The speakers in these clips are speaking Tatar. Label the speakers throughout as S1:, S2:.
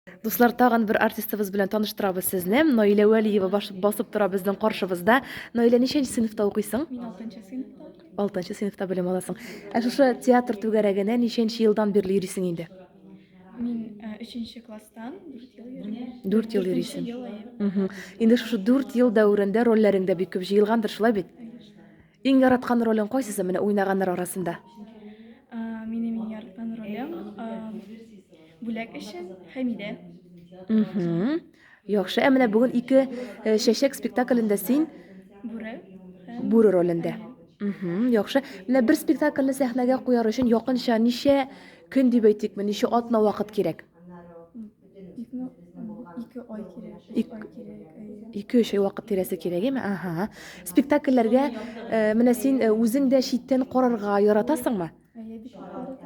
S1: Дуслар, тагын бер артистыбыз белән таныштырабыз сезне. Наилә Вәлиева басып тора безнең каршыбызда. Наилә, ничәнче сыйныфта укыйсың?
S2: Мин 6-нчы сыйныфта укыйм.
S1: 6-нчы сыйныфта белем аласың. Ә шушы театр түгәрәгенә ничәнче елдан бирле йөрисең инде?
S2: Мин 3-нче класстан 4 ел йөрим.
S1: 4 ел
S2: 4-нче
S1: йөрисең.
S2: ел әйе.
S1: Инде шушы 4 ел дәврендә рольләрең дә бик күп җыелгандыр, шулай бит?
S2: Конечно.
S1: Иң яраткан ролең кайсысы менә уйнаганнар арасында?
S2: Минем иң яраткан ролем бүләк өчен Хәмидә.
S1: Яхшы, ә менә бүген ике чәчәк спектаклендә син
S2: Бүре
S1: бүре ролендә. Яхшы. Менә бер спектакльне сәхнәгә куяр өчен якынча ничә көн дип әйтикме, ничә атна вакыт кирәк?
S2: 2 ай кирәк. 3
S1: Ик-
S2: ай кирәк.
S1: 2-3 ай вакыт тирәсе кирәгеме? Спектакльләргә менә син үзең дә читтән карарга яратасыңмы?
S2: Әйе, бик яратам.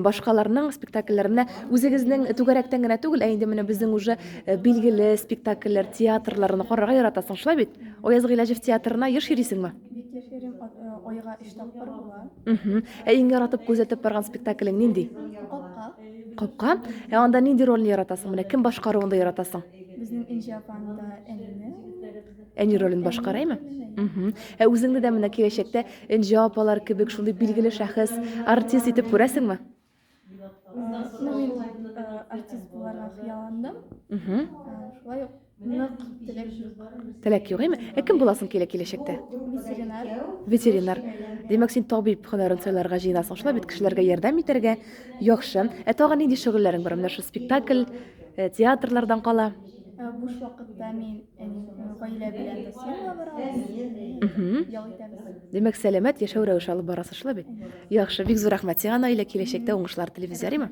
S1: Башкаларның спектакльләренә үзегезнең түгәрәктән генә түгел, ә инде менә безнең уже билгеле спектакльләр, театрларны карарга яратасың, шулай бит? Аяз Гыйләҗев театрына еш йөрисеңме?
S2: Бик яшерим, айга 3 тапкыр була.
S1: Ә иң яратып күзәтеп барган спектаклең нинди?
S2: Капка.
S1: Капка. Анда нинди рольне яратасың? Менә кем башкаруында яратасың?
S2: Безнең Энҗе апанда әнине.
S1: Әни ролен башкараймы? Ә үзеңне дә менә киләчәктә Энҗе апалар кебек шундый билгеле шәхес, артист итеп күрәсеңме?
S2: Мин артист буларга хыялландым. Шулай ук нык теләк юк.
S1: Теләк юк, әйме? Ә кем буласың киләчәктә?
S2: Ветеринар.
S1: Ветеринар. Демәк, син табиб һөнәрен сайларга җыенасың, шулай бит, кешеләргә ярдәм итәргә. Яхшы. Ә тагын нинди шөгыльләрең бар? Менә шу спектакль, театрлардан кала.
S2: Буш вакытта мин гаилә белән дә синема барабыз. Ял итәбез.
S1: Демәк, сәламәт яшәү рәвеше алып барасыз, шулай бит? Яхшы, бик зур рәхмәт сиңа, Наилә, киләчәктә уңышлар телибез, ярыймы?